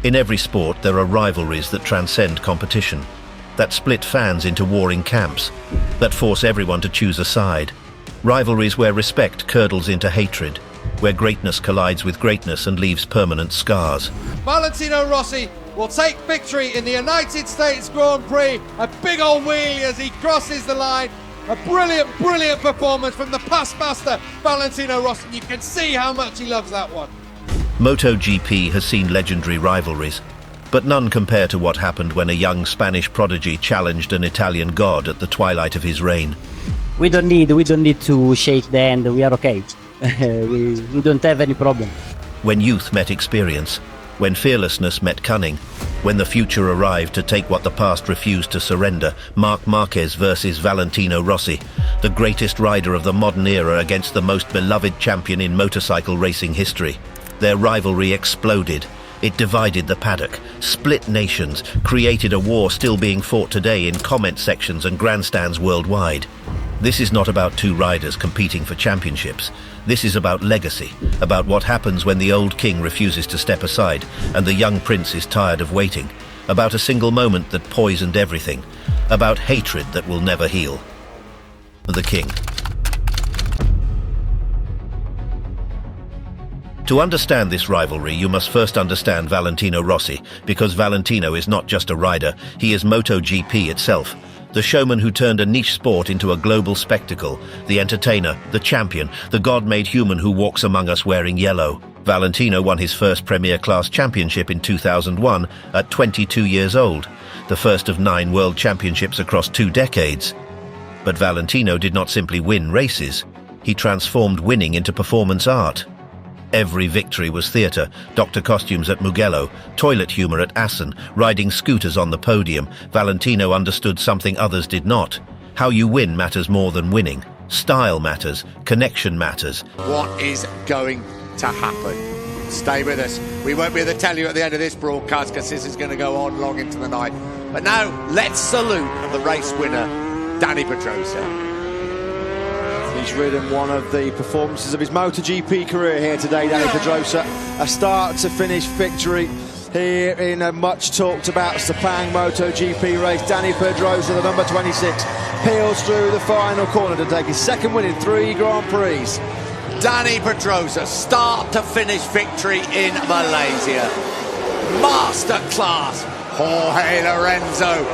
In every sport, there are rivalries that transcend competition, that split fans into warring camps, that force everyone to choose a side. Rivalries where respect curdles into hatred, where greatness collides with greatness and leaves permanent scars. Valentino Rossi will take victory in the United States Grand Prix. A big old wheelie as he crosses the line. A brilliant, brilliant performance from the past master, Valentino Rossi. You can see how much he loves that one. MotoGP has seen legendary rivalries, but none compare to what happened when a young Spanish prodigy challenged an Italian god at the twilight of his reign. We don't need to shake the hand. We are okay. we don't have any problem. When youth met experience, when fearlessness met cunning, when the future arrived to take what the past refused to surrender, Marc Márquez versus Valentino Rossi, the greatest rider of the modern era against the most beloved champion in motorcycle racing history. Their rivalry exploded. It divided the paddock, split nations, created a war still being fought today in comment sections and grandstands worldwide. This is not about two riders competing for championships. This is about legacy, about what happens when the old king refuses to step aside and the young prince is tired of waiting, about a single moment that poisoned everything, about hatred that will never heal. The king. To understand this rivalry, you must first understand Valentino Rossi, because Valentino is not just a rider, he is MotoGP itself. The showman who turned a niche sport into a global spectacle, the entertainer, the champion, the God-made human who walks among us wearing yellow. Valentino won his first Premier Class championship in 2001 at 22 years old, the first of 9 world championships across 2 decades. But Valentino did not simply win races, he transformed winning into performance art. Every victory was theatre, doctor costumes at Mugello, toilet humour at Assen, riding scooters on the podium. Valentino understood something others did not. How you win matters more than winning. Style matters, connection matters. What is going to happen? Stay with us. We won't be able to tell you at the end of this broadcast because this is going to go on long into the night. But now, let's salute the race winner, Dani Pedrosa. He's ridden one of the performances of his MotoGP career here today, Dani Pedrosa. A start-to-finish victory here in a much-talked-about Sepang MotoGP race. Dani Pedrosa, the number 26, peels through the final corner to take his second win in 3 Grand Prix. Dani Pedrosa, start-to-finish victory in Malaysia. Masterclass. Jorge Lorenzo,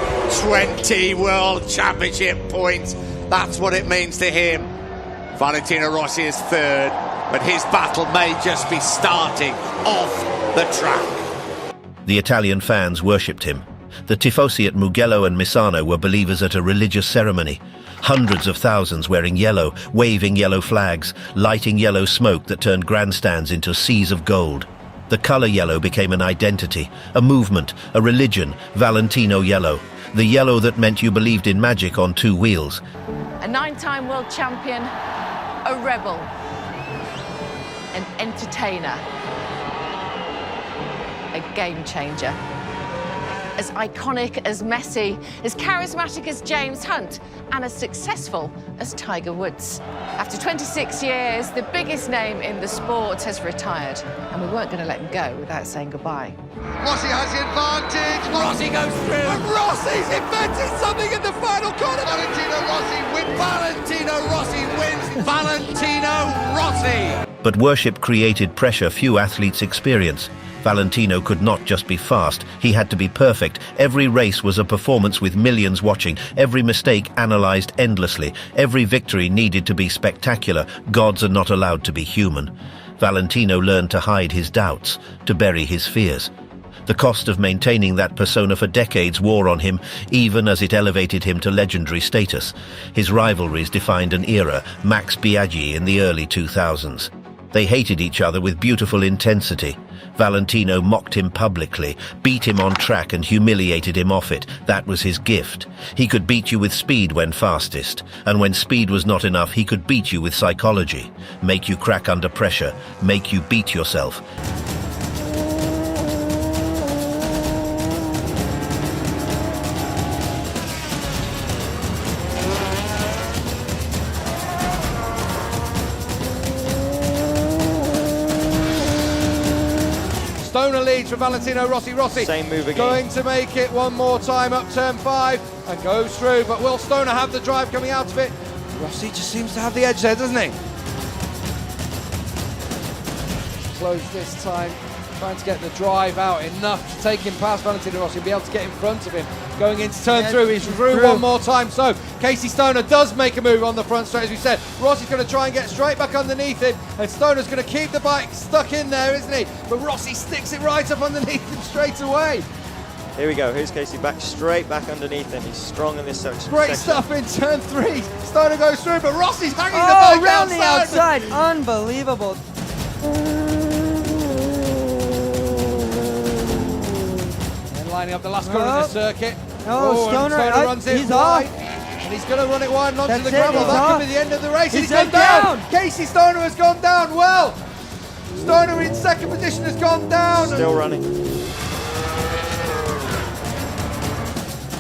20 World Championship points. That's what it means to him. Valentino Rossi is third, but his battle may just be starting off the track. The Italian fans worshipped him. The tifosi at Mugello and Misano were believers at a religious ceremony. Hundreds of thousands wearing yellow, waving yellow flags, lighting yellow smoke that turned grandstands into seas of gold. The colour yellow became an identity, a movement, a religion, Valentino yellow. The yellow that meant you believed in magic on 2 wheels. A 9-time world champion, a rebel, an entertainer, a game changer. As iconic as Messi, as charismatic as James Hunt, and as successful as Tiger Woods. After 26 years, the biggest name in the sport has retired, and we weren't going to let him go without saying goodbye. Rossi has the advantage. Rossi goes through. And Rossi's invented something in the final corner. Valentino Rossi wins. Valentino Rossi wins. Valentino Rossi. But worship created pressure few athletes experience. Valentino could not just be fast, he had to be perfect. Every race was a performance with millions watching, every mistake analysed endlessly, every victory needed to be spectacular. Gods are not allowed to be human. Valentino learned to hide his doubts, to bury his fears. The cost of maintaining that persona for decades wore on him, even as it elevated him to legendary status. His rivalries defined an era, Max Biaggi in the early 2000s. They hated each other with beautiful intensity. Valentino mocked him publicly, beat him on track and humiliated him off it. That was his gift. He could beat you with speed when fastest, and when speed was not enough, he could beat you with psychology, make you crack under pressure, make you beat yourself. Stoner leads for Valentino Rossi. Rossi Same move again. going to make it one more time up turn 5 and goes through, but will Stoner have the drive coming out of it? Rossi just seems to have the edge there, doesn't he? Close this time, trying to get the drive out enough to take him past Valentino Rossi and be able to get in front of him. Going into turn through, he's through one more time. So Casey Stoner does make a move on the front straight, as we said. Rossi's going to try and get straight back underneath him, and Stoner's going to keep the bike stuck in there, isn't he? But Rossi sticks it right up underneath him straight away. Here we go, here's Casey straight back underneath him. He's strong in this section. Great stuff in turn 3. Stoner goes through, but Rossi's hanging the bike around the outside. Unbelievable. And lining up the last corner of the circuit. Stoner runs it he's wide. off. And he's going to run it wide and onto That's the it, gravel. he's That off. could be the end of the race. He's He's gone down. down. Casey Stoner has gone down. Well, Stoner in second position has gone down. Still running.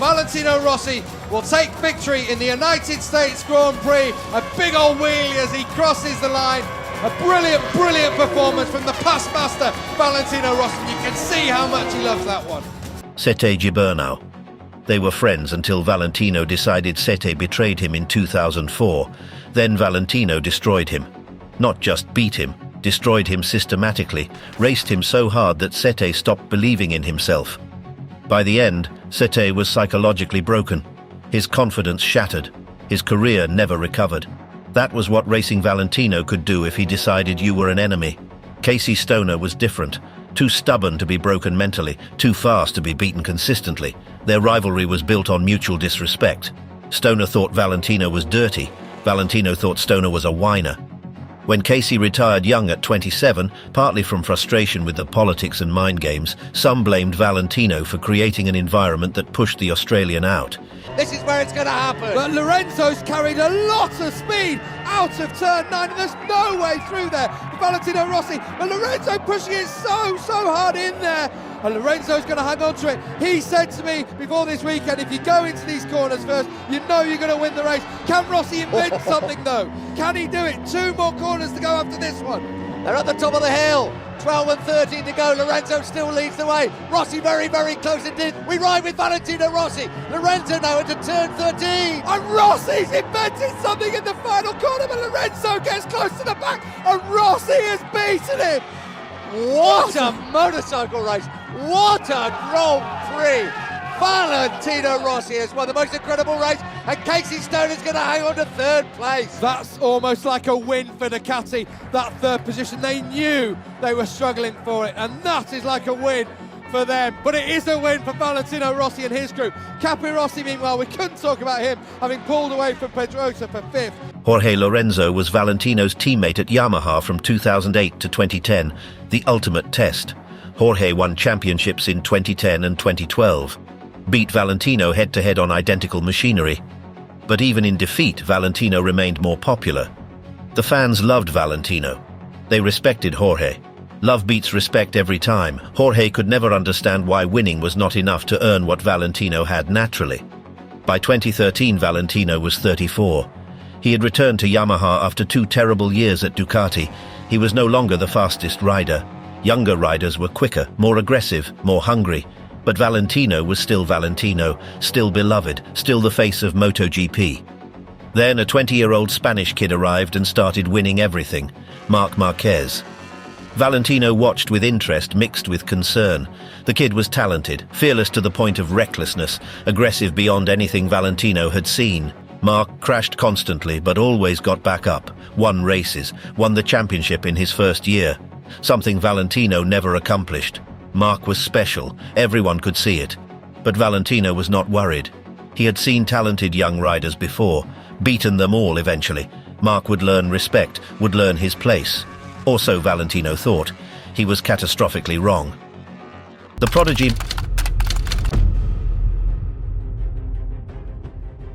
Valentino Rossi will take victory in the United States Grand Prix. A big old wheelie as he crosses the line. A brilliant, brilliant performance from the past master, Valentino Rossi. You can see how much he loves that one. Sete Gibernau. They were friends until Valentino decided Sete betrayed him in 2004. Then Valentino destroyed him. Not just beat him, destroyed him systematically, raced him so hard that Sete stopped believing in himself. By the end, Sete was psychologically broken. His confidence shattered. His career never recovered. That was what racing Valentino could do if he decided you were an enemy. Casey Stoner was different. Too stubborn to be broken mentally, too fast to be beaten consistently. Their rivalry was built on mutual disrespect. Stoner thought Valentino was dirty. Valentino thought Stoner was a whiner. When Casey retired young at 27, partly from frustration with the politics and mind games, some blamed Valentino for creating an environment that pushed the Australian out. This is where it's going to happen. But Lorenzo's carried a lot of speed out of turn 9, and there's no way through there for Valentino Rossi. But Lorenzo pushing it so hard in there. And Lorenzo's going to hang on to it. He said to me before this weekend, if you go into these corners first, you know you're going to win the race. Can Rossi invent something though? Can he do it? 2 more corners to go after this one. They're at the top of the hill. 12 and 13 to go. Lorenzo still leads the way. Rossi very, very close indeed. We ride with Valentino Rossi. Lorenzo now into turn 13. And Rossi's invented something in the final corner, but Lorenzo gets close to the back, and Rossi has beaten him. What a motorcycle race. What a Grand Prix. Valentino Rossi has won the most incredible race, and Casey Stoner's going to hang on to 3rd place. That's almost like a win for Ducati, that 3rd position. They knew they were struggling for it, and that is like a win for them. But it is a win for Valentino Rossi and his group. Capirossi, meanwhile, we couldn't talk about him, having pulled away from Pedrosa for 5th. Jorge Lorenzo was Valentino's teammate at Yamaha from 2008 to 2010, the ultimate test. Jorge won championships in 2010 and 2012. Beat Valentino head-to-head on identical machinery. But even in defeat, Valentino remained more popular. The fans loved Valentino. They respected Jorge. Love beats respect every time. Jorge could never understand why winning was not enough to earn what Valentino had naturally. By 2013, Valentino was 34. He had returned to Yamaha after 2 terrible years at Ducati. He was no longer the fastest rider. Younger riders were quicker, more aggressive, more hungry. But Valentino was still Valentino, still beloved, still the face of MotoGP. Then a 20-year-old Spanish kid arrived and started winning everything, Marc Márquez. Valentino watched with interest mixed with concern. The kid was talented, fearless to the point of recklessness, aggressive beyond anything Valentino had seen. Marc crashed constantly but always got back up, won races, won the championship in his first year. Something Valentino never accomplished. Marc was special, everyone could see it. But Valentino was not worried. He had seen talented young riders before, beaten them all eventually. Marc would learn respect, would learn his place. Or so Valentino thought. He was catastrophically wrong. The prodigy...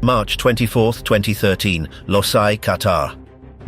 March 24, 2013, Losail, Qatar.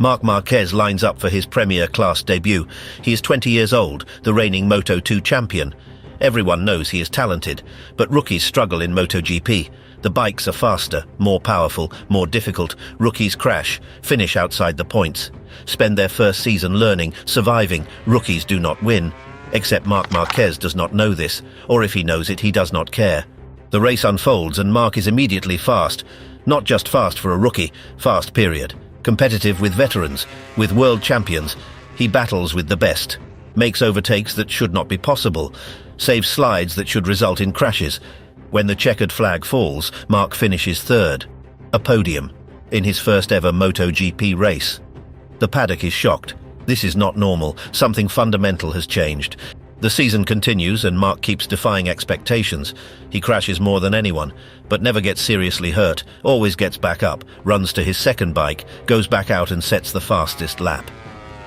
Marc Márquez lines up for his Premier Class debut. He is 20 years old, the reigning Moto2 champion. Everyone knows he is talented, but rookies struggle in MotoGP. The bikes are faster, more powerful, more difficult. Rookies crash, finish outside the points. Spend their first season learning, surviving. Rookies do not win. Except Marc Márquez does not know this, or if he knows it, he does not care. The race unfolds and Marc is immediately fast. Not just fast for a rookie, fast period. Competitive with veterans, with world champions. He battles with the best. Makes overtakes that should not be possible. Saves slides that should result in crashes. When the checkered flag falls, Marc finishes third. A podium. In his first ever MotoGP race. The paddock is shocked. This is not normal. Something fundamental has changed. The season continues and Marc keeps defying expectations. He crashes more than anyone, but never gets seriously hurt, always gets back up, runs to his second bike, goes back out and sets the fastest lap.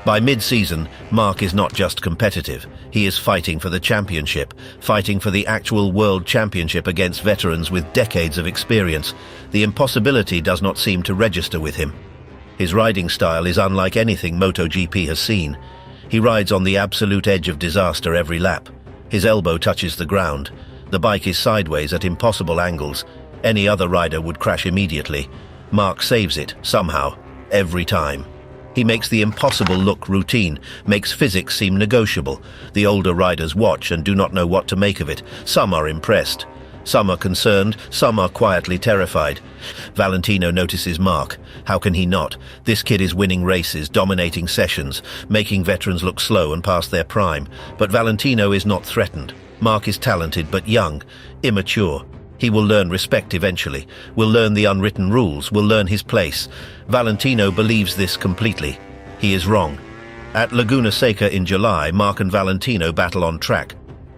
By mid-season, Marc is not just competitive. He is fighting for the championship, fighting for the actual world championship against veterans with decades of experience. The impossibility does not seem to register with him. His riding style is unlike anything MotoGP has seen. He rides on the absolute edge of disaster every lap. His elbow touches the ground. The bike is sideways at impossible angles. Any other rider would crash immediately. Marc saves it, somehow, every time. He makes the impossible look routine, makes physics seem negotiable. The older riders watch and do not know what to make of it. Some are impressed. Some are concerned, some are quietly terrified. Valentino notices Marc. How can he not? This kid is winning races, dominating sessions, making veterans look slow and past their prime. But Valentino is not threatened. Marc is talented but young, immature. He will learn respect eventually, will learn the unwritten rules, will learn his place. Valentino believes this completely. He is wrong. At Laguna Seca in July, Marc and Valentino battle on track.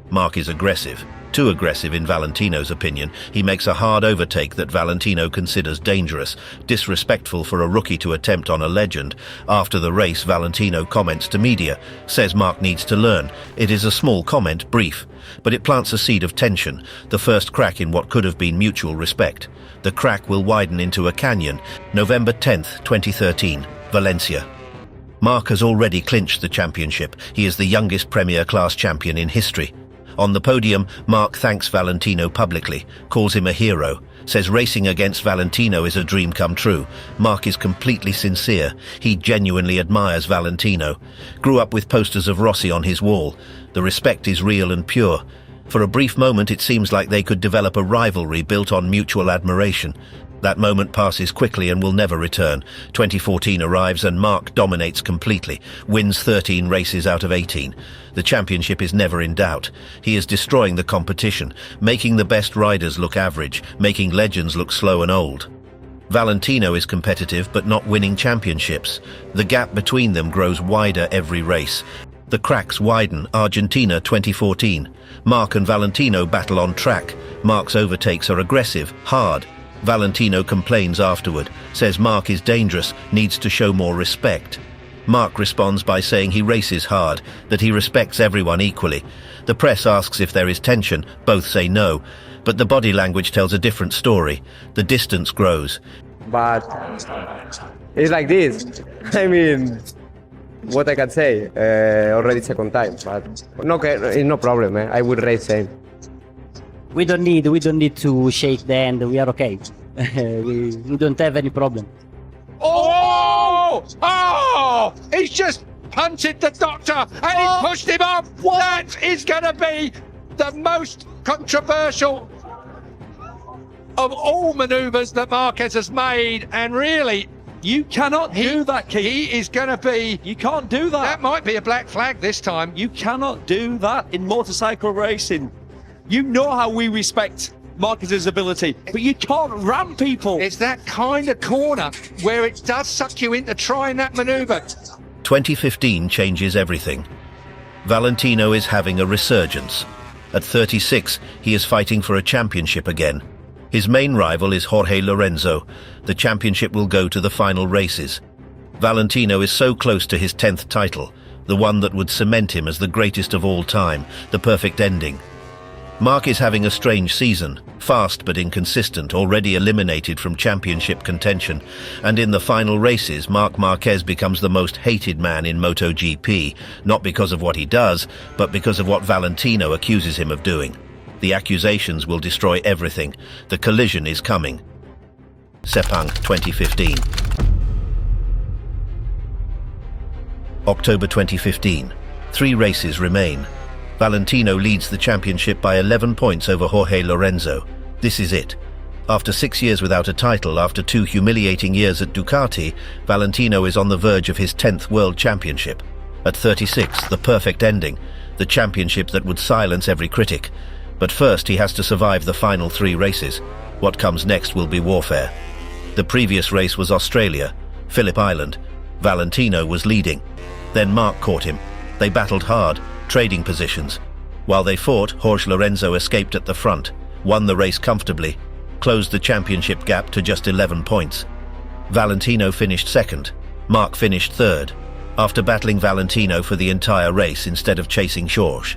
Marc is aggressive. Too aggressive in Valentino's opinion. He makes a hard overtake that Valentino considers dangerous, disrespectful for a rookie to attempt on a legend. After the race, Valentino comments to media, says Marc needs to learn. It is a small comment, brief, but it plants a seed of tension, the first crack in what could have been mutual respect. The crack will widen into a canyon. November 10th, 2013, Valencia. Marc has already clinched the championship. He is the youngest Premier Class champion in history. On the podium, Marc thanks Valentino publicly, calls him a hero, says racing against Valentino is a dream come true. Marc is completely sincere. He genuinely admires Valentino. Grew up with posters of Rossi on his wall. The respect is real and pure. For a brief moment, it seems like they could develop a rivalry built on mutual admiration. That moment passes quickly and will never return. 2014 arrives and Marc dominates completely, wins 13 races out of 18. The championship is never in doubt. He is destroying the competition, making the best riders look average, making legends look slow and old. Valentino is competitive but not winning championships. The gap between them grows wider every race. The cracks widen. Argentina 2014. Marc and Valentino battle on track. Marc's overtakes are aggressive, hard. Valentino complains afterward, says Marc is dangerous, needs to show more respect. Marc responds by saying he races hard, that he respects everyone equally. The press asks if there is tension, both say no, but the body language tells a different story. The distance grows. But it's like this. I mean, what I can say, already second time, but no, it's no problem, I will race same. We don't need to shake the hand. We are okay. we don't have any problem. Oh! Oh! He's just punted the doctor and he pushed him up. What? That is going to be the most controversial of all manoeuvres that Márquez has made, and really, you cannot do that, Keith. He is going to be... You can't do that. That might be a black flag this time. You cannot do that in motorcycle racing. You know how we respect Márquez's ability, but you can't ram people. It's that kind of corner where it does suck you into trying that manoeuvre. 2015 changes everything. Valentino is having a resurgence. At 36, he is fighting for a championship again. His main rival is Jorge Lorenzo. The championship will go to the final races. Valentino is so close to his 10th title, the one that would cement him as the greatest of all time, the perfect ending. Marc is having a strange season, fast but inconsistent, already eliminated from championship contention, and in the final races, Marc Márquez becomes the most hated man in MotoGP, not because of what he does, but because of what Valentino accuses him of doing. The accusations will destroy everything. The collision is coming. Sepang 2015. October 2015. 3 races remain. Valentino leads the championship by 11 points over Jorge Lorenzo. This is it. After 6 years without a title, after 2 humiliating years at Ducati, Valentino is on the verge of his 10th World Championship. At 36, the perfect ending, the championship that would silence every critic. But first he has to survive the final 3 races. What comes next will be warfare. The previous race was Australia, Phillip Island. Valentino was leading. Then Marc caught him. They battled hard, trading positions. While they fought, Jorge Lorenzo escaped at the front, won the race comfortably, closed the championship gap to just 11 points. Valentino finished second. Marc finished third, after battling Valentino for the entire race instead of chasing Jorge.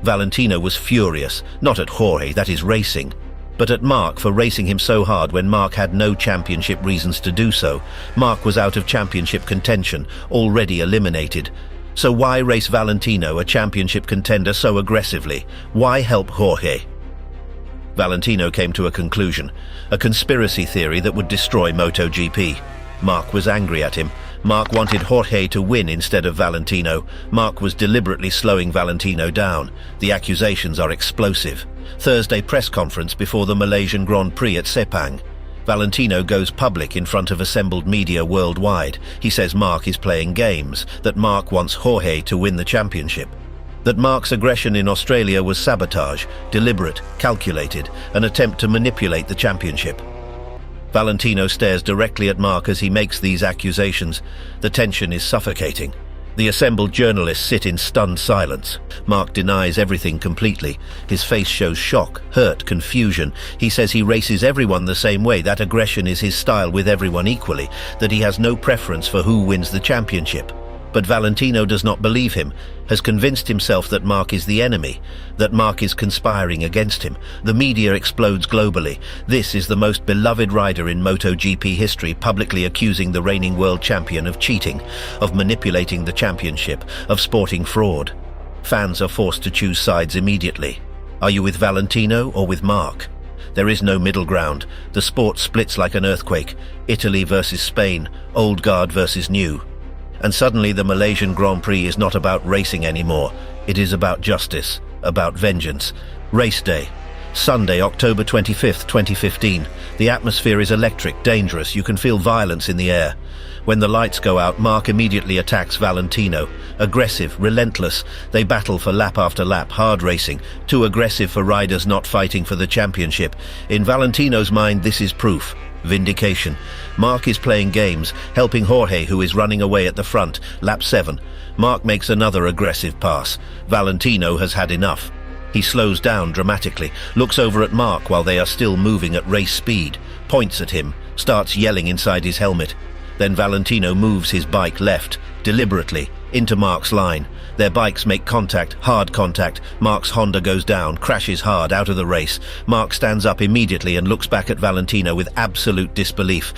Valentino was furious, not at Jorge, that is racing, but at Marc for racing him so hard when Marc had no championship reasons to do so. Marc was out of championship contention, already eliminated. So why race Valentino, a championship contender, so aggressively? Why help Jorge? Valentino came to a conclusion, a conspiracy theory that would destroy MotoGP. Marc was angry at him. Marc wanted Jorge to win instead of Valentino. Marc was deliberately slowing Valentino down. The accusations are explosive. Thursday press conference before the Malaysian Grand Prix at Sepang. Valentino goes public in front of assembled media worldwide. He says Marc is playing games, that Marc wants Jorge to win the championship. That Marc's aggression in Australia was sabotage, deliberate, calculated, an attempt to manipulate the championship. Valentino stares directly at Marc as he makes these accusations. The tension is suffocating. The assembled journalists sit in stunned silence. Marc denies everything completely. His face shows shock, hurt, confusion. He says he races everyone the same way, that aggression is his style with everyone equally, that he has no preference for who wins the championship. But Valentino does not believe him, has convinced himself that Marc is the enemy, that Marc is conspiring against him. The media explodes globally. This is the most beloved rider in MotoGP history, publicly accusing the reigning world champion of cheating, of manipulating the championship, of sporting fraud. Fans are forced to choose sides immediately. Are you with Valentino or with Marc? There is no middle ground. The sport splits like an earthquake. Italy versus Spain, old guard versus new. And suddenly the Malaysian Grand Prix is not about racing anymore. It is about justice, about vengeance. Race day. Sunday, October 25th, 2015. The atmosphere is electric, dangerous. You can feel violence in the air. When the lights go out, Marc immediately attacks Valentino. Aggressive, relentless. They battle for lap after lap, hard racing. Too aggressive for riders not fighting for the championship. In Valentino's mind, this is proof. Vindication. Marc is playing games, helping Jorge, who is running away at the front. Lap 7. Marc makes another aggressive pass. Valentino has had enough. He slows down dramatically, looks over at Marc while they are still moving at race speed, points at him, starts yelling inside his helmet. Then Valentino moves his bike left, deliberately, into Marc's line. Their bikes make contact, hard contact. Marc's Honda goes down, crashes hard, out of the race. Marc stands up immediately and looks back at Valentino with absolute disbelief.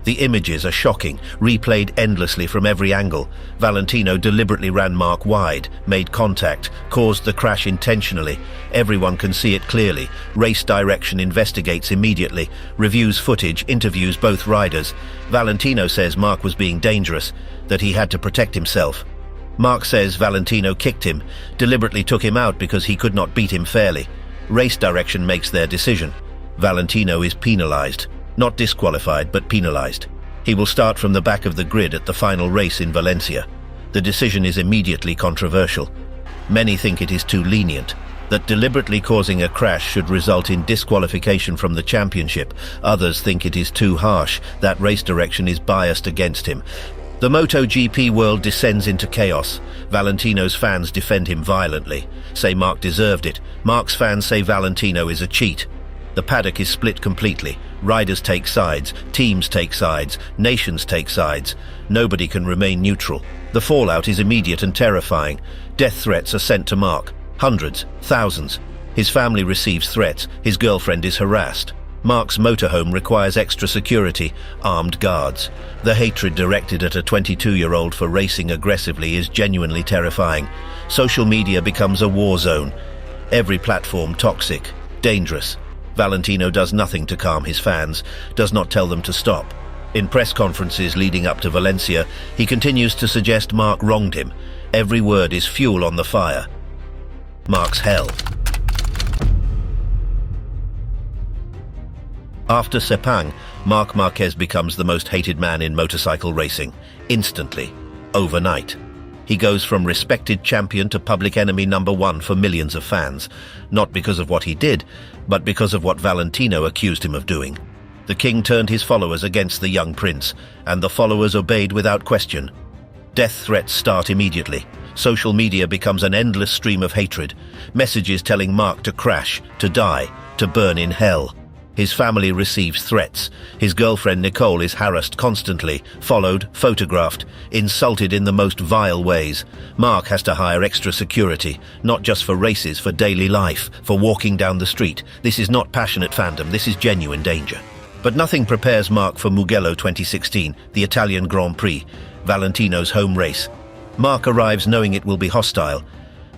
The images are shocking, replayed endlessly from every angle. Valentino deliberately ran Marc wide, made contact, caused the crash intentionally. Everyone can see it clearly. Race Direction investigates immediately, reviews footage, interviews both riders. Valentino says Marc was being dangerous, that he had to protect himself. Marc says Valentino kicked him, deliberately took him out because he could not beat him fairly. Race Direction makes their decision. Valentino is penalized. Not disqualified, but penalized. He will start from the back of the grid at the final race in Valencia. The decision is immediately controversial. Many think it is too lenient, that deliberately causing a crash should result in disqualification from the championship. Others think it is too harsh, that Race Direction is biased against him. The MotoGP world descends into chaos. Valentino's fans defend him violently, say Marc deserved it. Marc's fans say Valentino is a cheat. The paddock is split completely. Riders take sides, teams take sides, nations take sides. Nobody can remain neutral. The fallout is immediate and terrifying. Death threats are sent to Marc. Hundreds, thousands. His family receives threats. His girlfriend is harassed. Marc's motorhome requires extra security, armed guards. The hatred directed at a 22-year-old for racing aggressively is genuinely terrifying. Social media becomes a war zone. Every platform toxic, dangerous. Valentino does nothing to calm his fans, does not tell them to stop. In press conferences leading up to Valencia, he continues to suggest Marc wronged him. Every word is fuel on the fire. Marc's hell. After Sepang, Marc Márquez becomes the most hated man in motorcycle racing, instantly, overnight. He goes from respected champion to public enemy #1 for millions of fans, not because of what he did, but because of what Valentino accused him of doing. The king turned his followers against the young prince, and the followers obeyed without question. Death threats start immediately. Social media becomes an endless stream of hatred, messages telling Marc to crash, to die, to burn in hell. His family receives threats. His girlfriend Nicole is harassed constantly, followed, photographed, insulted in the most vile ways. Marc has to hire extra security, not just for races, for daily life, for walking down the street. This is not passionate fandom, this is genuine danger. But nothing prepares Marc for Mugello 2016, the Italian Grand Prix, Valentino's home race. Marc arrives knowing it will be hostile.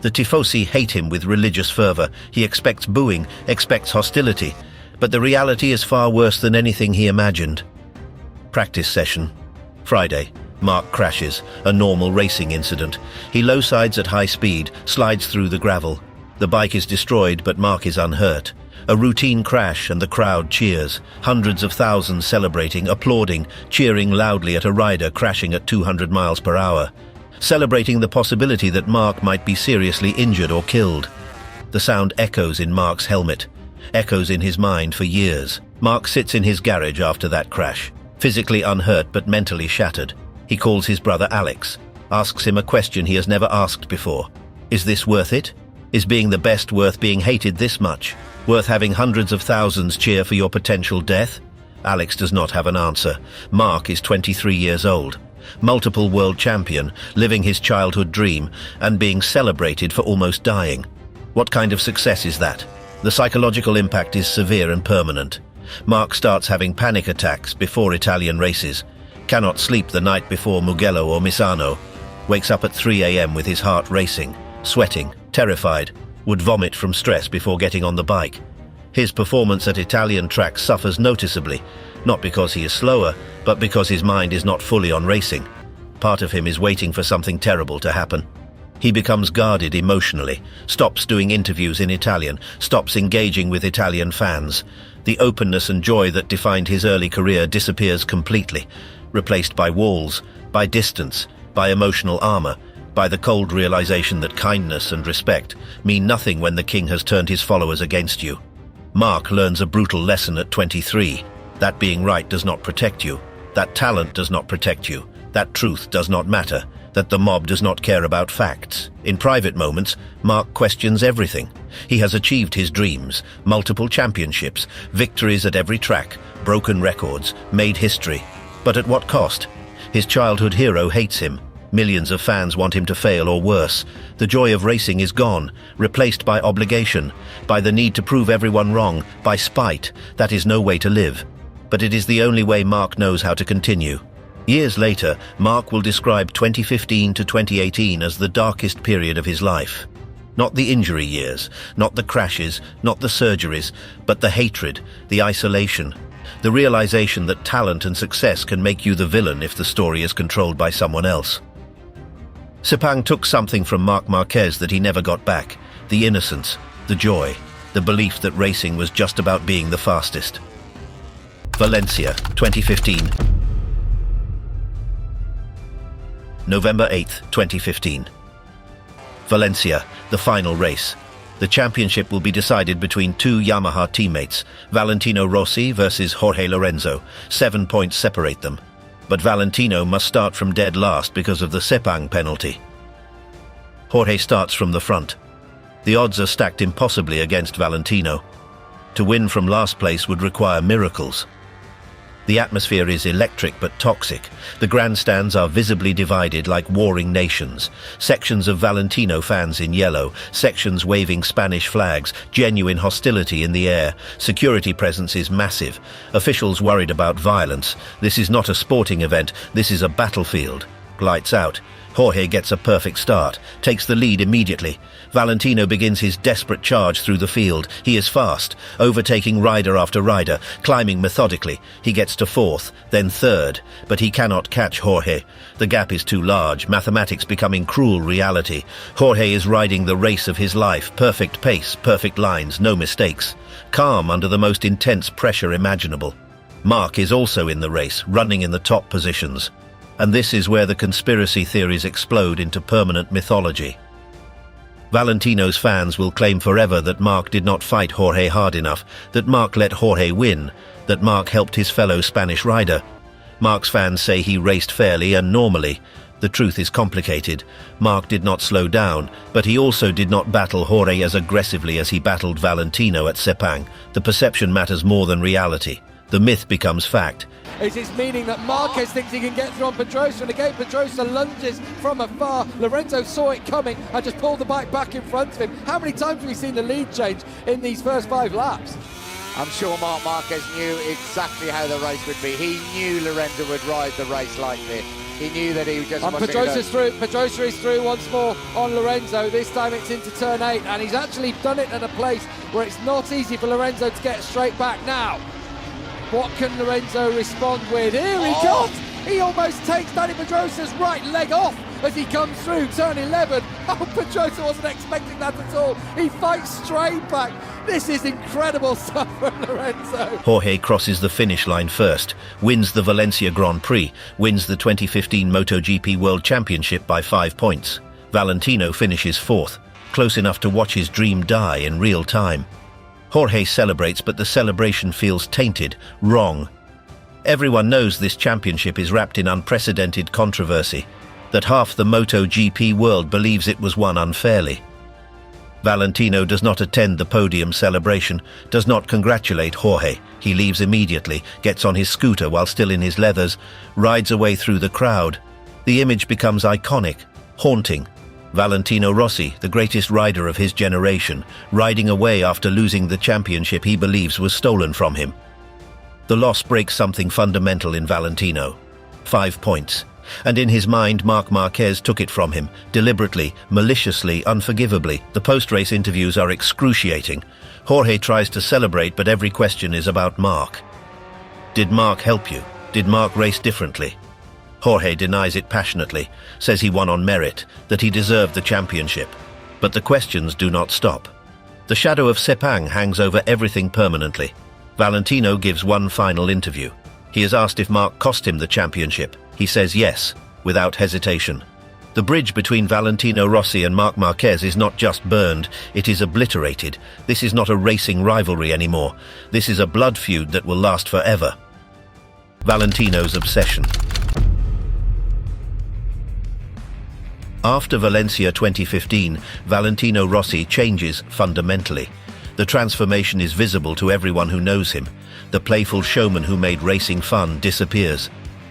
The tifosi hate him with religious fervor. He expects booing, expects hostility. But the reality is far worse than anything he imagined. Practice session. Friday. Marc crashes, a normal racing incident. He low-sides at high speed, slides through the gravel. The bike is destroyed, but Marc is unhurt. A routine crash and the crowd cheers. Hundreds of thousands celebrating, applauding, cheering loudly at a rider crashing at 200 miles per hour. Celebrating the possibility that Marc might be seriously injured or killed. The sound echoes in Marc's helmet. Echoes in his mind for years. Marc sits in his garage after that crash, physically unhurt but mentally shattered. He calls his brother Alex, asks him a question he has never asked before. Is this worth it? Is being the best worth being hated this much? Worth having hundreds of thousands cheer for your potential death? Alex does not have an answer. Marc is 23 years old, multiple world champion, living his childhood dream, and being celebrated for almost dying. What kind of success is that? The psychological impact is severe and permanent. Marc starts having panic attacks before Italian races, cannot sleep the night before Mugello or Misano, wakes up at 3 a.m. with his heart racing, sweating, terrified, would vomit from stress before getting on the bike. His performance at Italian tracks suffers noticeably, not because he is slower, but because his mind is not fully on racing. Part of him is waiting for something terrible to happen. He becomes guarded emotionally, stops doing interviews in Italian, stops engaging with Italian fans. The openness and joy that defined his early career disappears completely, replaced by walls, by distance, by emotional armor, by the cold realization that kindness and respect mean nothing when the king has turned his followers against you. Marc learns a brutal lesson at 23. That being right does not protect you. That talent does not protect you. That truth does not matter. That the mob does not care about facts. In private moments, Marc questions everything. He has achieved his dreams, multiple championships, victories at every track, broken records, made history. But at what cost? His childhood hero hates him. Millions of fans want him to fail or worse. The joy of racing is gone, replaced by obligation, by the need to prove everyone wrong, by spite. That is no way to live. But it is the only way Marc knows how to continue. Years later, Marc will describe 2015 to 2018 as the darkest period of his life. Not the injury years, not the crashes, not the surgeries, but the hatred, the isolation, the realization that talent and success can make you the villain if the story is controlled by someone else. Sepang took something from Marc Márquez that he never got back: the innocence, the joy, the belief that racing was just about being the fastest. Valencia, 2015. November 8, 2015. Valencia, the final race. The championship will be decided between two Yamaha teammates, Valentino Rossi versus Jorge Lorenzo. 7 points separate them. But Valentino must start from dead last because of the Sepang penalty. Jorge starts from the front. The odds are stacked impossibly against Valentino. To win from last place would require miracles. The atmosphere is electric but toxic. The grandstands are visibly divided like warring nations. Sections of Valentino fans in yellow, sections waving Spanish flags, genuine hostility in the air. Security presence is massive. Officials worried about violence. This is not a sporting event, this is a battlefield. Lights out. Jorge gets a perfect start, takes the lead immediately. Valentino begins his desperate charge through the field. He is fast, overtaking rider after rider, climbing methodically. He gets to fourth, then third, but he cannot catch Jorge. The gap is too large, mathematics becoming cruel reality. Jorge is riding the race of his life, perfect pace, perfect lines, no mistakes. Calm under the most intense pressure imaginable. Marc is also in the race, running in the top positions. And this is where the conspiracy theories explode into permanent mythology. Valentino's fans will claim forever that Marc did not fight Jorge hard enough, that Marc let Jorge win, that Marc helped his fellow Spanish rider. Marc's fans say he raced fairly and normally. The truth is complicated. Marc did not slow down, but he also did not battle Jorge as aggressively as he battled Valentino at Sepang. The perception matters more than reality. The myth becomes fact. It is meaning that Márquez thinks he can get through on Pedrosa, and again Pedrosa lunges from afar. Lorenzo saw it coming and just pulled the bike back in front of him. How many times have we seen the lead change in these first 5 laps? I'm sure Marc Márquez knew exactly how the race would be. He knew Lorenzo would ride the race like this. He knew that he just wasn't Pedrosa's through. Pedrosa is through once more on Lorenzo. This time it's into turn 8, and he's actually done it at a place where it's not easy for Lorenzo to get straight back now. What can Lorenzo respond with? Here he comes! He almost takes Danny Pedrosa's right leg off as he comes through turn 11. Oh, Pedrosa wasn't expecting that at all. He fights straight back. This is incredible stuff from Lorenzo. Jorge crosses the finish line first, wins the Valencia Grand Prix, wins the 2015 MotoGP World Championship by 5 points. Valentino finishes fourth, close enough to watch his dream die in real time. Jorge celebrates, but the celebration feels tainted, wrong. Everyone knows this championship is wrapped in unprecedented controversy, that half the MotoGP world believes it was won unfairly. Valentino does not attend the podium celebration, does not congratulate Jorge. He leaves immediately, gets on his scooter while still in his leathers, rides away through the crowd. The image becomes iconic, haunting. Valentino Rossi, the greatest rider of his generation, riding away after losing the championship he believes was stolen from him. The loss breaks something fundamental in Valentino. 5 points. And in his mind, Marc Márquez took it from him, deliberately, maliciously, unforgivably. The post-race interviews are excruciating. Jorge tries to celebrate, but every question is about Marc. Did Marc help you? Did Marc race differently? Jorge denies it passionately, says he won on merit, that he deserved the championship. But the questions do not stop. The shadow of Sepang hangs over everything permanently. Valentino gives one final interview. He is asked if Marc cost him the championship. He says yes, without hesitation. The bridge between Valentino Rossi and Marc Márquez is not just burned, it is obliterated. This is not a racing rivalry anymore. This is a blood feud that will last forever. Valentino's obsession. After Valencia 2015, Valentino Rossi changes fundamentally. The transformation is visible to everyone who knows him. The playful showman who made racing fun disappears.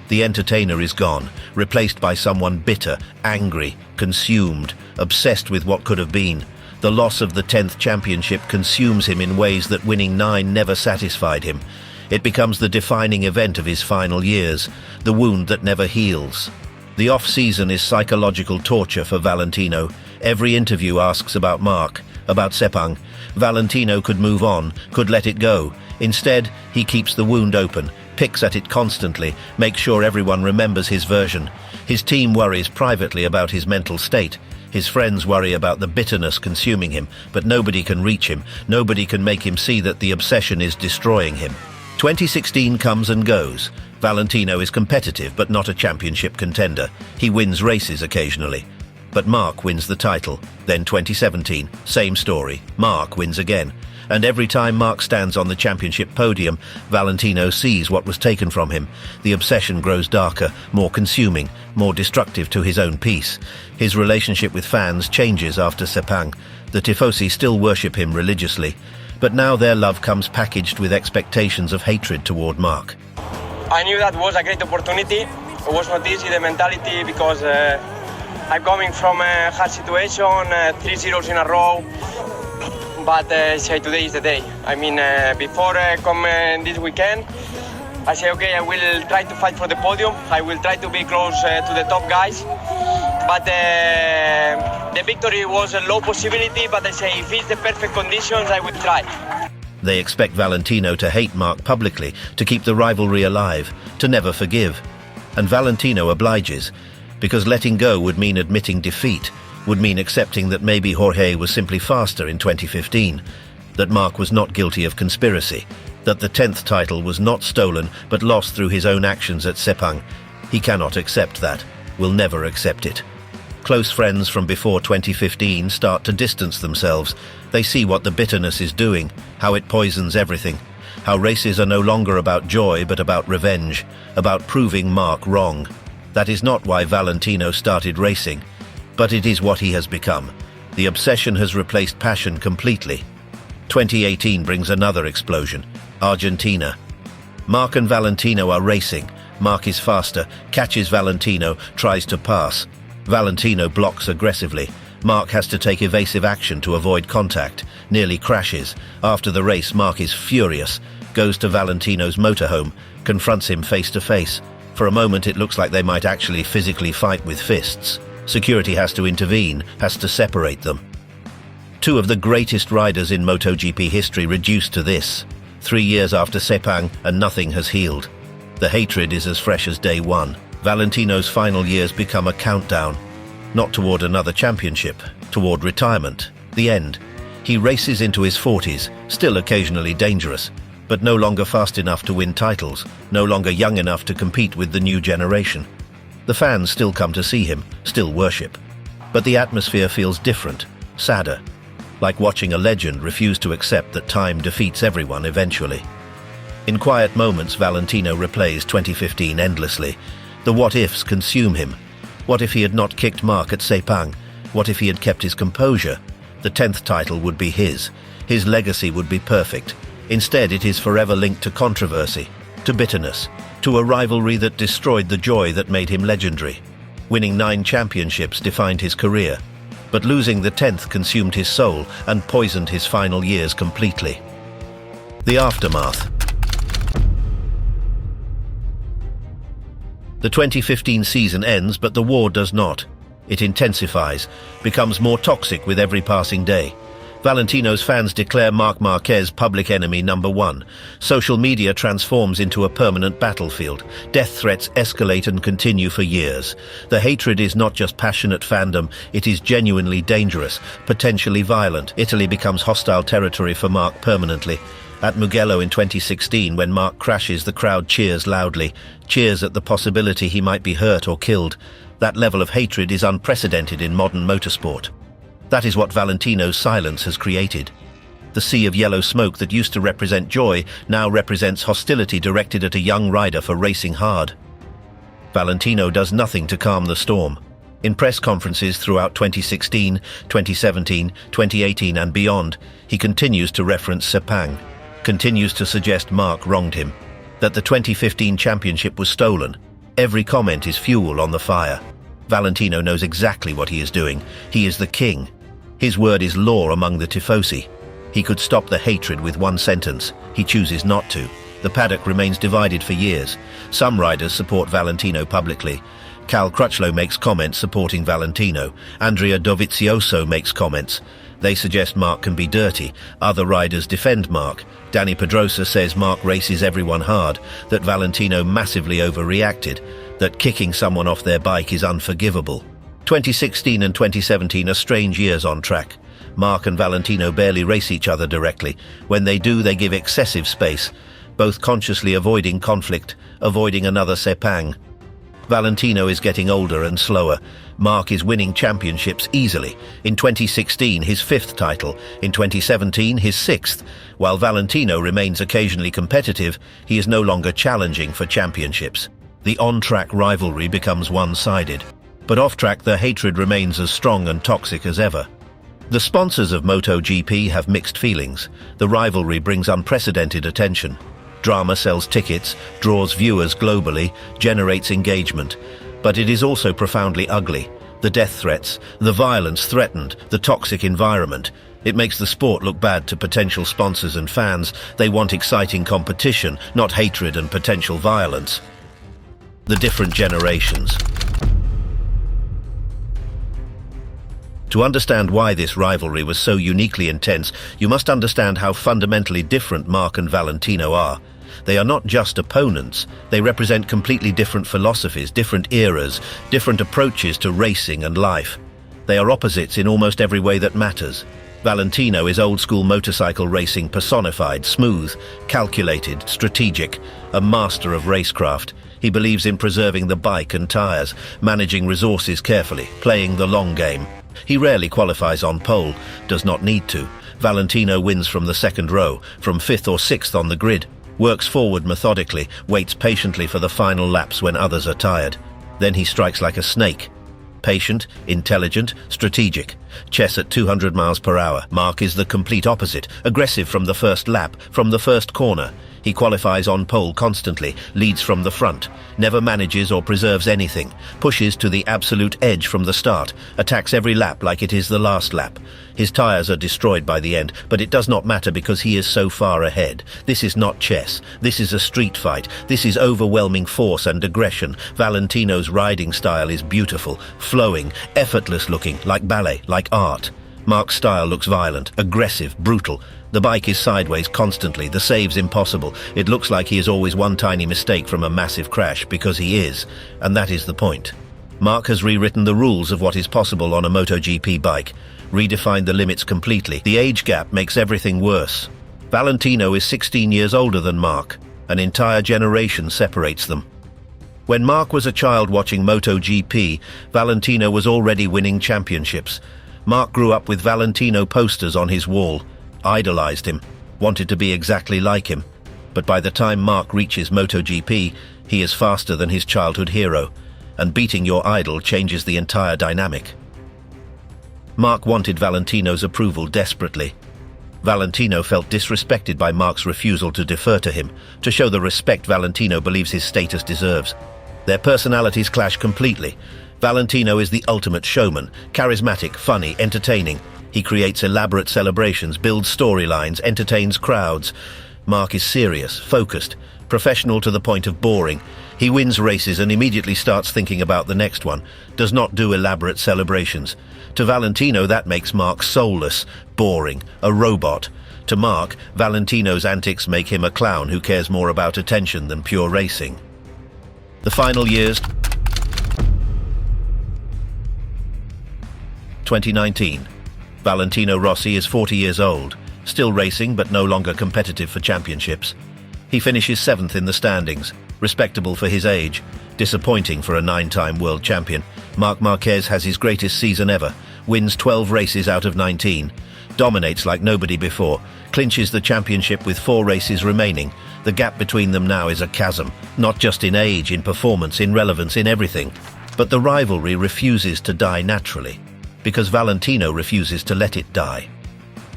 The entertainer is gone, replaced by someone bitter, angry, consumed, obsessed with what could have been. The loss of the 10th championship consumes him in ways that winning 9 never satisfied him. It becomes the defining event of his final years, the wound that never heals. The off-season is psychological torture for Valentino. Every interview asks about Marc, about Sepang. Valentino could move on, could let it go. Instead, he keeps the wound open, picks at it constantly, makes sure everyone remembers his version. His team worries privately about his mental state. His friends worry about the bitterness consuming him, but nobody can reach him. Nobody can make him see that the obsession is destroying him. 2016 comes and goes. Valentino is competitive, but not a championship contender. He wins races occasionally. But Marc wins the title. Then 2017, same story. Marc wins again. And every time Marc stands on the championship podium, Valentino sees what was taken from him. The obsession grows darker, more consuming, more destructive to his own peace. His relationship with fans changes after Sepang. The Tifosi still worship him religiously. But now their love comes packaged with expectations of hatred toward Marc. I knew that was a great opportunity. It was not easy, the mentality, because I'm coming from a hard situation, 3 zeros in a row. But say today is the day. I mean, before coming this weekend, I say, okay, I will try to fight for the podium. I will try to be close to the top guys. but the victory was a low possibility, but I say if it's the perfect conditions, I will try. They expect Valentino to hate Marc publicly, to keep the rivalry alive, to never forgive. And Valentino obliges, because letting go would mean admitting defeat, would mean accepting that maybe Jorge was simply faster in 2015, that Marc was not guilty of conspiracy, that the 10th title was not stolen but lost through his own actions at Sepang. He cannot accept that, will never accept it. Close friends from before 2015 start to distance themselves. They see what the bitterness is doing, how it poisons everything, how races are no longer about joy but about revenge, about proving Marc wrong. That is not why Valentino started racing, but it is what he has become. The obsession has replaced passion completely. 2018 brings another explosion, Argentina. Marc and Valentino are racing. Marc is faster, catches Valentino, tries to pass. Valentino blocks aggressively. Marc has to take evasive action to avoid contact, nearly crashes. After the race, Marc is furious, goes to Valentino's motorhome, confronts him face to face. For a moment it looks like they might actually physically fight with fists. Security has to intervene, has to separate them. Two of the greatest riders in MotoGP history reduced to this. 3 years after Sepang, and nothing has healed. The hatred is as fresh as day one. Valentino's final years become a countdown, not toward another championship, toward retirement, the end. He races into his 40s, still occasionally dangerous, but no longer fast enough to win titles, no longer young enough to compete with the new generation. The fans still come to see him, still worship. But the atmosphere feels different, sadder, like watching a legend refuse to accept that time defeats everyone eventually. In quiet moments, Valentino replays 2015 endlessly. The what-ifs consume him. What if he had not kicked Marc at Sepang? What if he had kept his composure? The 10th title would be his. His legacy would be perfect. Instead, it is forever linked to controversy, to bitterness, to a rivalry that destroyed the joy that made him legendary. Winning 9 championships defined his career, but losing the 10th consumed his soul and poisoned his final years completely. The aftermath. The 2015 season ends, but the war does not. It intensifies, becomes more toxic with every passing day. Valentino's fans declare Marc Márquez public enemy number 1. Social media transforms into a permanent battlefield. Death threats escalate and continue for years. The hatred is not just passionate fandom, it is genuinely dangerous, potentially violent. Italy becomes hostile territory for Marc permanently. At Mugello in 2016, when Marc crashes, the crowd cheers loudly, cheers at the possibility he might be hurt or killed. That level of hatred is unprecedented in modern motorsport. That is what Valentino's silence has created. The sea of yellow smoke that used to represent joy now represents hostility directed at a young rider for racing hard. Valentino does nothing to calm the storm. In press conferences throughout 2016, 2017, 2018 and beyond, he continues to reference Sepang, continues to suggest Marc wronged him, that the 2015 championship was stolen. Every comment is fuel on the fire. Valentino knows exactly what he is doing. He is the king. His word is law among the tifosi. He could stop the hatred with one sentence. He chooses not to. The paddock remains divided for years. Some riders support Valentino publicly. Cal Crutchlow makes comments supporting Valentino. Andrea Dovizioso makes comments. They suggest Marc can be dirty. Other riders defend Marc. Dani Pedrosa says Marc races everyone hard, that Valentino massively overreacted, that kicking someone off their bike is unforgivable. 2016 and 2017 are strange years on track. Marc and Valentino barely race each other directly. When they do, they give excessive space, both consciously avoiding conflict, avoiding another Sepang. Valentino is getting older and slower. Marc is winning championships easily. In 2016, his 5th title. In 2017, his 6th. While Valentino remains occasionally competitive, he is no longer challenging for championships. The on-track rivalry becomes one-sided. But off-track, the hatred remains as strong and toxic as ever. The sponsors of MotoGP have mixed feelings. The rivalry brings unprecedented attention. Drama sells tickets, draws viewers globally, generates engagement. But it is also profoundly ugly. The death threats, the violence threatened, the toxic environment. It makes the sport look bad to potential sponsors and fans. They want exciting competition, not hatred and potential violence. The different generations. To understand why this rivalry was so uniquely intense, you must understand how fundamentally different Marc and Valentino are. They are not just opponents, they represent completely different philosophies, different eras, different approaches to racing and life. They are opposites in almost every way that matters. Valentino is old-school motorcycle racing personified, smooth, calculated, strategic, a master of racecraft. He believes in preserving the bike and tyres, managing resources carefully, playing the long game. He rarely qualifies on pole, does not need to. Valentino wins from the second row, from 5th or 6th on the grid, works forward methodically, waits patiently for the final laps when others are tired. Then he strikes like a snake. Patient, intelligent, strategic. Chess at 200 miles per hour. Marc is the complete opposite, aggressive from the first lap, from the first corner. He qualifies on pole constantly, leads from the front, never manages or preserves anything, pushes to the absolute edge from the start, attacks every lap like it is the last lap. His tyres are destroyed by the end, but it does not matter because he is so far ahead. This is not chess. This is a street fight. This is overwhelming force and aggression. Valentino's riding style is beautiful, flowing, effortless looking, like ballet, like art. Marc's style looks violent, aggressive, brutal. The bike is sideways constantly, the save's impossible. It looks like he is always one tiny mistake from a massive crash, because he is, and that is the point. Marc has rewritten the rules of what is possible on a MotoGP bike, redefined the limits completely. The age gap makes everything worse. Valentino is 16 years older than Marc. An entire generation separates them. When Marc was a child watching MotoGP, Valentino was already winning championships. Marc grew up with Valentino posters on his wall, idolized him, wanted to be exactly like him. But by the time Marc reaches MotoGP, he is faster than his childhood hero, and beating your idol changes the entire dynamic. Marc wanted Valentino's approval desperately. Valentino felt disrespected by Marc's refusal to defer to him, to show the respect Valentino believes his status deserves. Their personalities clash completely. Valentino is the ultimate showman, charismatic, funny, entertaining. He creates elaborate celebrations, builds storylines, entertains crowds. Marc is serious, focused, professional to the point of boring. He wins races and immediately starts thinking about the next one, does not do elaborate celebrations. To Valentino, that makes Marc soulless, boring, a robot. To Marc, Valentino's antics make him a clown who cares more about attention than pure racing. The final years, 2019. Valentino Rossi is 40 years old, still racing but no longer competitive for championships. He finishes 7th in the standings, respectable for his age, disappointing for a 9-time world champion. Marc Márquez has his greatest season ever, wins 12 races out of 19, dominates like nobody before, clinches the championship with 4 races remaining. The gap between them now is a chasm, not just in age, in performance, in relevance, in everything. But the rivalry refuses to die naturally, because Valentino refuses to let it die.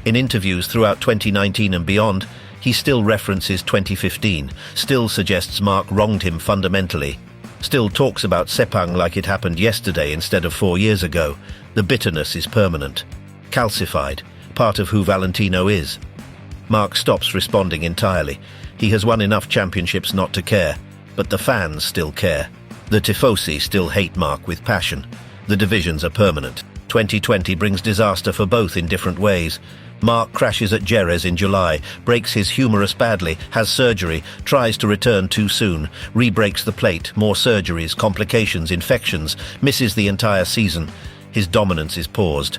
In interviews throughout 2019 and beyond, he still references 2015, still suggests Marc wronged him fundamentally, still talks about Sepang like it happened yesterday instead of 4 years ago. The bitterness is permanent, calcified, part of who Valentino is. Marc stops responding entirely. He has won enough championships not to care, but the fans still care. The tifosi still hate Marc with passion. The divisions are permanent. 2020 brings disaster for both in different ways. Marc crashes at Jerez in July, breaks his humerus badly, has surgery, tries to return too soon, re-breaks the plate, more surgeries, complications, infections, misses the entire season. His dominance is paused.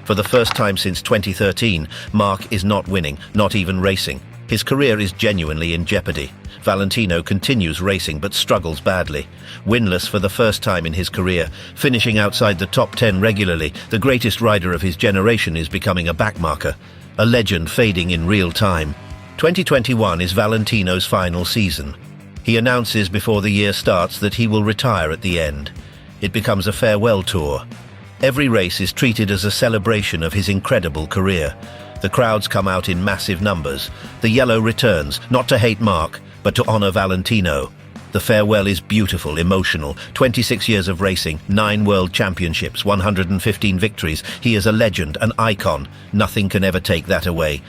For the first time since 2013, Marc is not winning, not even racing. His career is genuinely in jeopardy. Valentino continues racing but struggles badly. Winless for the first time in his career, finishing outside the top 10 regularly, the greatest rider of his generation is becoming a backmarker, a legend fading in real time. 2021 is Valentino's final season. He announces before the year starts that he will retire at the end. It becomes a farewell tour. Every race is treated as a celebration of his incredible career. The crowds come out in massive numbers. The yellow returns, not to hate Marc, but to honor Valentino. The farewell is beautiful, emotional. 26 years of racing, 9 world championships, 115 victories. He is a legend, an icon. Nothing can ever take that away.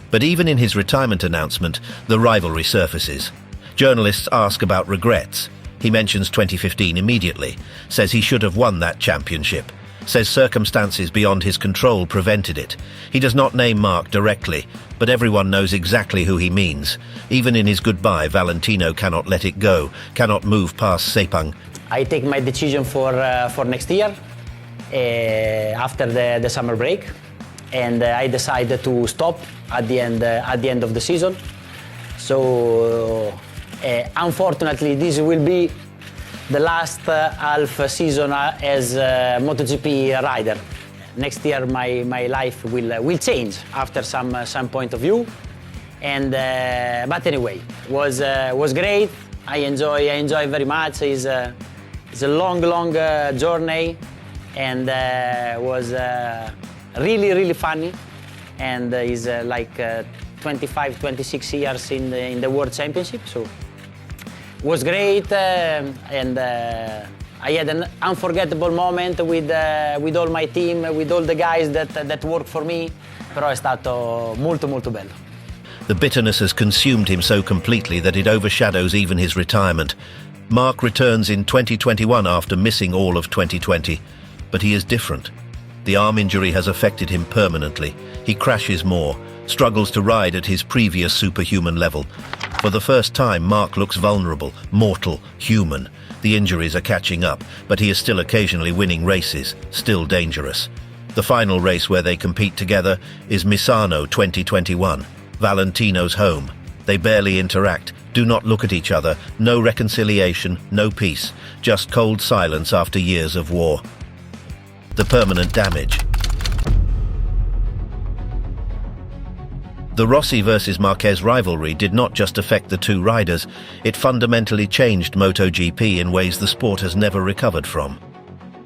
But even in his retirement announcement, the rivalry surfaces. Journalists ask about regrets. He mentions 2015 immediately, says he should have won that championship. says circumstances beyond his control prevented it. He does not name Marc directly, but everyone knows exactly who he means. Even in his goodbye, Valentino cannot let it go, cannot move past Sepang. I take my decision for next year, after the summer break, and I decided to stop at the end of the season. So unfortunately, this will be the last half season as a MotoGP rider. Next year, my life will change after some point of view, and but anyway, was great. I enjoy very much. It's a long journey, and was really funny, and is like 25-26 years in the World Championship. So was great, and I had an unforgettable moment with all my team, with all the guys that work for me. Però è stato molto bello. The bitterness has consumed him so completely that it overshadows even his retirement. Marc returns in 2021 after missing all of 2020, but he is different. The arm injury has affected him permanently. He crashes more, struggles to ride at his previous superhuman level. For the first time, Marc looks vulnerable, mortal, human. The injuries are catching up, but he is still occasionally winning races, still dangerous. The final race where they compete together is Misano 2021, Valentino's home. They barely interact, do not look at each other, no reconciliation, no peace, just cold silence after years of war. The permanent damage. The Rossi versus Márquez rivalry did not just affect the two riders, it fundamentally changed MotoGP in ways the sport has never recovered from.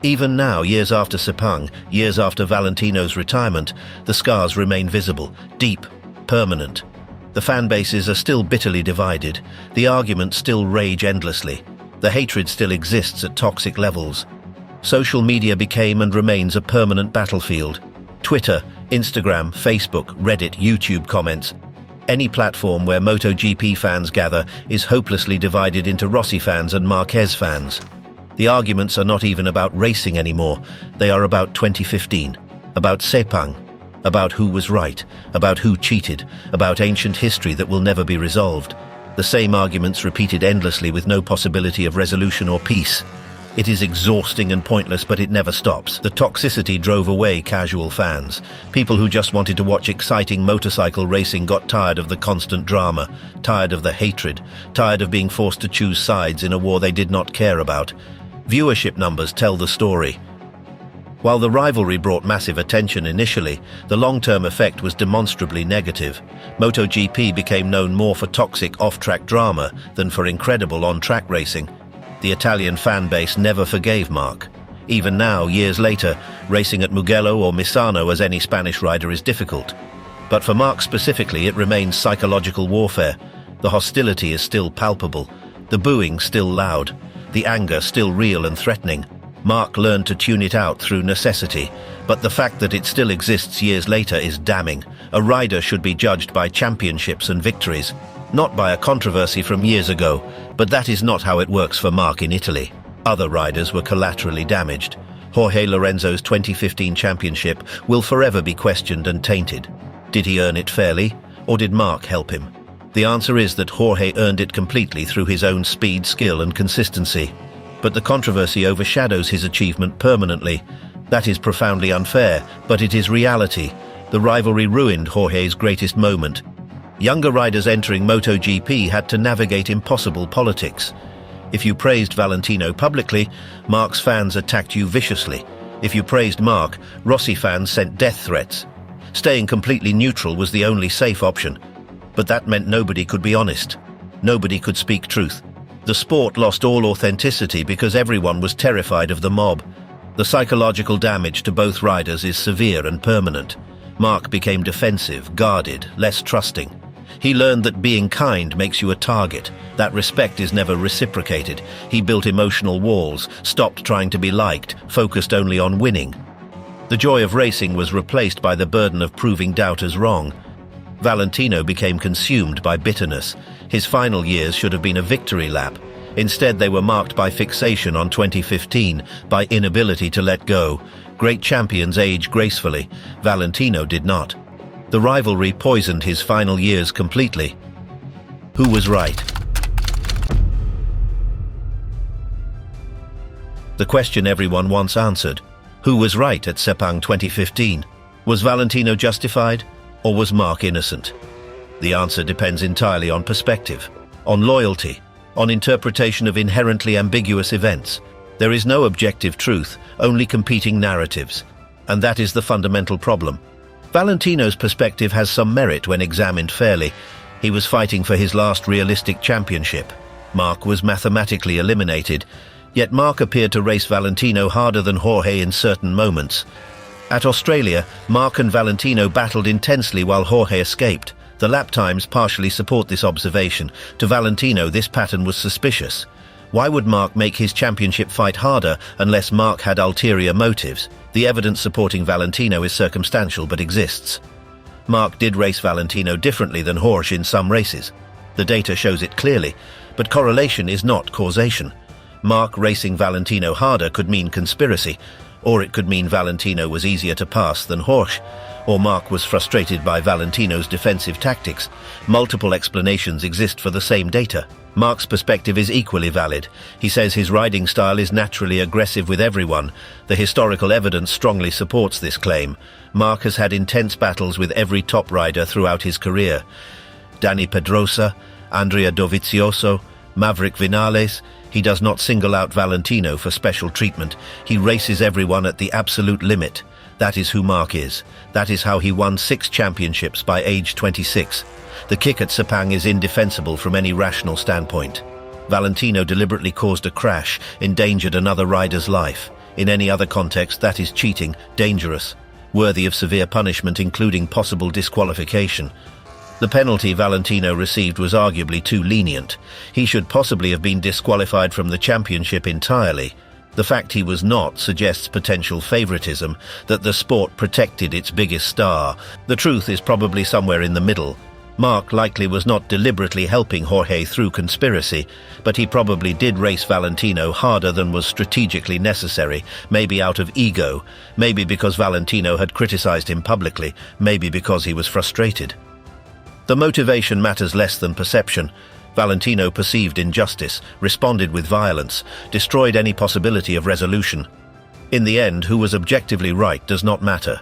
Even now, years after Sepang, years after Valentino's retirement, the scars remain visible, deep, permanent. The fan bases are still bitterly divided, the arguments still rage endlessly, the hatred still exists at toxic levels. Social media became and remains a permanent battlefield. Twitter, Instagram, Facebook, Reddit, YouTube comments. Any platform where MotoGP fans gather is hopelessly divided into Rossi fans and Márquez fans. The arguments are not even about racing anymore, they are about 2015, about Sepang, about who was right, about who cheated, about ancient history that will never be resolved. The same arguments repeated endlessly with no possibility of resolution or peace. It is exhausting and pointless, but it never stops. The toxicity drove away casual fans. People who just wanted to watch exciting motorcycle racing got tired of the constant drama, tired of the hatred, tired of being forced to choose sides in a war they did not care about. Viewership numbers tell the story. While the rivalry brought massive attention initially, the long-term effect was demonstrably negative. MotoGP became known more for toxic off-track drama than for incredible on-track racing. The Italian fan base never forgave Marc. Even now, years later, racing at Mugello or Misano as any Spanish rider is difficult. But for Marc specifically, it remains psychological warfare. The hostility is still palpable, the booing still loud, the anger still real and threatening. Marc learned to tune it out through necessity, but the fact that it still exists years later is damning. A rider should be judged by championships and victories, not by a controversy from years ago, but that is not how it works for Marc in Italy. Other riders were collaterally damaged. Jorge Lorenzo's 2015 championship will forever be questioned and tainted. Did he earn it fairly, or did Marc help him? The answer is that Jorge earned it completely through his own speed, skill and consistency. But the controversy overshadows his achievement permanently. That is profoundly unfair, but it is reality. The rivalry ruined Jorge's greatest moment. Younger riders entering MotoGP had to navigate impossible politics. If you praised Valentino publicly, Marc's fans attacked you viciously. If you praised Marc, Rossi fans sent death threats. Staying completely neutral was the only safe option. But that meant nobody could be honest. Nobody could speak truth. The sport lost all authenticity because everyone was terrified of the mob. The psychological damage to both riders is severe and permanent. Marc became defensive, guarded, less trusting. He learned that being kind makes you a target. That respect is never reciprocated. He built emotional walls, stopped trying to be liked, focused only on winning. The joy of racing was replaced by the burden of proving doubters wrong. Valentino became consumed by bitterness. His final years should have been a victory lap. Instead, they were marked by fixation on 2015, by inability to let go. Great champions age gracefully. Valentino did not. The rivalry poisoned his final years completely. Who was right? The question everyone wants answered. Who was right at Sepang 2015? Was Valentino justified, or was Marc innocent? The answer depends entirely on perspective, on loyalty, on interpretation of inherently ambiguous events. There is no objective truth, only competing narratives. And that is the fundamental problem. Valentino's perspective has some merit when examined fairly. He was fighting for his last realistic championship. Marc was mathematically eliminated, yet Marc appeared to race Valentino harder than Jorge in certain moments. At Australia, Marc and Valentino battled intensely while Jorge escaped. The lap times partially support this observation. To Valentino, this pattern was suspicious. Why would Marc make his championship fight harder unless Marc had ulterior motives? The evidence supporting Valentino is circumstantial but exists. Marc did race Valentino differently than Jorge in some races. The data shows it clearly, but correlation is not causation. Marc racing Valentino harder could mean conspiracy, or it could mean Valentino was easier to pass than Jorge, or Marc was frustrated by Valentino's defensive tactics. Multiple explanations exist for the same data. Marc's perspective is equally valid. He says his riding style is naturally aggressive with everyone. The historical evidence strongly supports this claim. Marc has had intense battles with every top rider throughout his career. Dani Pedrosa, Andrea Dovizioso, Maverick Vinales. He does not single out Valentino for special treatment. He races everyone at the absolute limit. That is who Marc is. That is how he won 6 championships by age 26. The kick at Sepang is indefensible from any rational standpoint. Valentino deliberately caused a crash, endangered another rider's life. In any other context, that is cheating, dangerous, worthy of severe punishment, including possible disqualification. The penalty Valentino received was arguably too lenient. He should possibly have been disqualified from the championship entirely. The fact he was not suggests potential favoritism, that the sport protected its biggest star. The truth is probably somewhere in the middle. Marc likely was not deliberately helping Jorge through conspiracy, but he probably did race Valentino harder than was strategically necessary, maybe out of ego, maybe because Valentino had criticized him publicly, maybe because he was frustrated. The motivation matters less than perception. Valentino perceived injustice, responded with violence, destroyed any possibility of resolution. In the end, who was objectively right does not matter,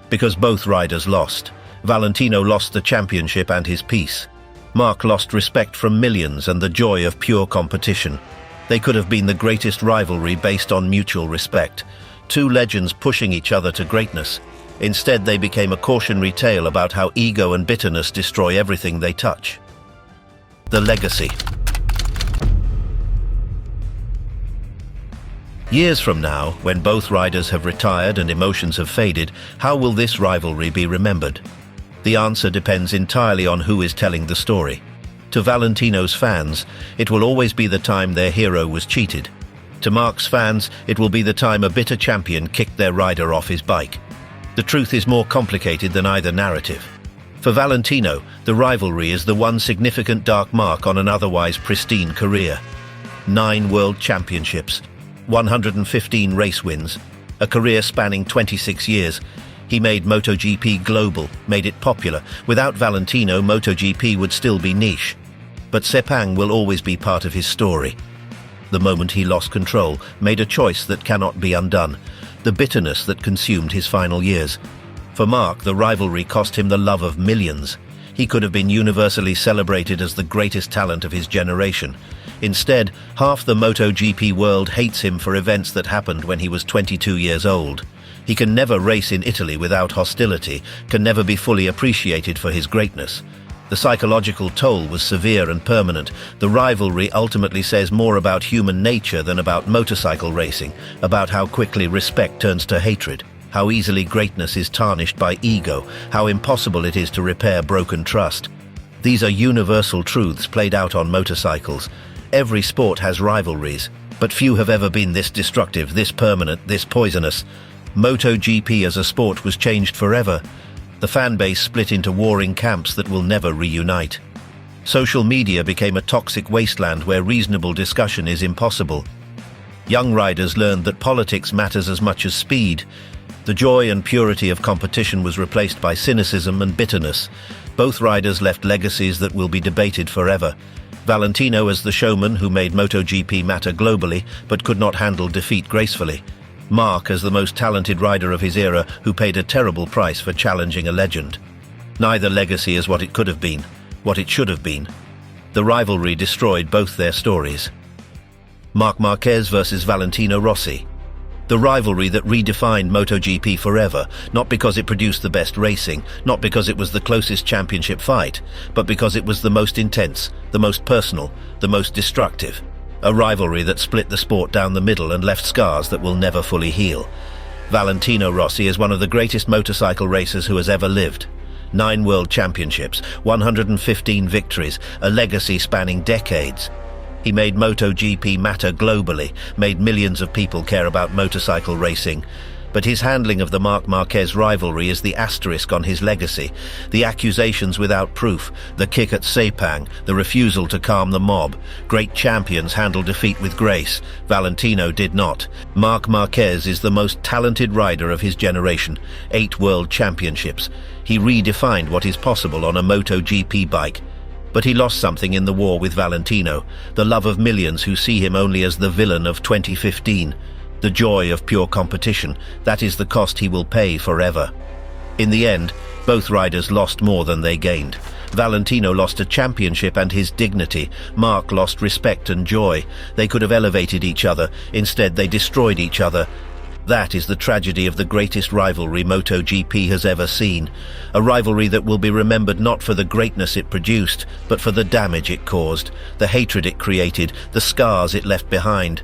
because both riders lost. Valentino lost the championship and his peace. Marc lost respect from millions and the joy of pure competition. They could have been the greatest rivalry based on mutual respect. Two legends pushing each other to greatness. Instead, they became a cautionary tale about how ego and bitterness destroy everything they touch. The legacy. Years from now, when both riders have retired and emotions have faded, how will this rivalry be remembered? The answer depends entirely on who is telling the story. To Valentino's fans, it will always be the time their hero was cheated. To Marc's fans, it will be the time a bitter champion kicked their rider off his bike. The truth is more complicated than either narrative. For Valentino, the rivalry is the one significant dark mark on an otherwise pristine career. 9 world championships, 115 race wins, a career spanning 26 years. He made MotoGP global, made it popular. Without Valentino, MotoGP would still be niche. But Sepang will always be part of his story. The moment he lost control, made a choice that cannot be undone. The bitterness that consumed his final years. For Marc, the rivalry cost him the love of millions. He could have been universally celebrated as the greatest talent of his generation. Instead, half the MotoGP world hates him for events that happened when he was 22 years old. He can never race in Italy without hostility, can never be fully appreciated for his greatness. The psychological toll was severe and permanent. The rivalry ultimately says more about human nature than about motorcycle racing, about how quickly respect turns to hatred, how easily greatness is tarnished by ego, how impossible it is to repair broken trust. These are universal truths played out on motorcycles. Every sport has rivalries, but few have ever been this destructive, this permanent, this poisonous. MotoGP as a sport was changed forever. The fan base split into warring camps that will never reunite. Social media became a toxic wasteland where reasonable discussion is impossible. Young riders learned that politics matters as much as speed. The joy and purity of competition was replaced by cynicism and bitterness. Both riders left legacies that will be debated forever. Valentino as the showman who made MotoGP matter globally, but could not handle defeat gracefully. Marc as the most talented rider of his era who paid a terrible price for challenging a legend. Neither legacy is what it could have been, what it should have been. The rivalry destroyed both their stories. Marc Márquez versus Valentino Rossi. The rivalry that redefined MotoGP forever, not because it produced the best racing, not because it was the closest championship fight, but because it was the most intense, the most personal, the most destructive. A rivalry that split the sport down the middle and left scars that will never fully heal. Valentino Rossi is one of the greatest motorcycle racers who has ever lived. 9 world championships, 115 victories, a legacy spanning decades. He made MotoGP matter globally, made millions of people care about motorcycle racing. But his handling of the Marc Márquez rivalry is the asterisk on his legacy. The accusations without proof, the kick at Sepang, the refusal to calm the mob. Great champions handle defeat with grace. Valentino did not. Marc Márquez is the most talented rider of his generation. 8 world championships. He redefined what is possible on a MotoGP bike. But he lost something in the war with Valentino, the love of millions who see him only as the villain of 2015. The joy of pure competition, that is the cost he will pay forever. In the end, both riders lost more than they gained. Valentino lost a championship and his dignity. Marc lost respect and joy. They could have elevated each other, instead they destroyed each other. That is the tragedy of the greatest rivalry MotoGP has ever seen. A rivalry that will be remembered not for the greatness it produced, but for the damage it caused, the hatred it created, the scars it left behind.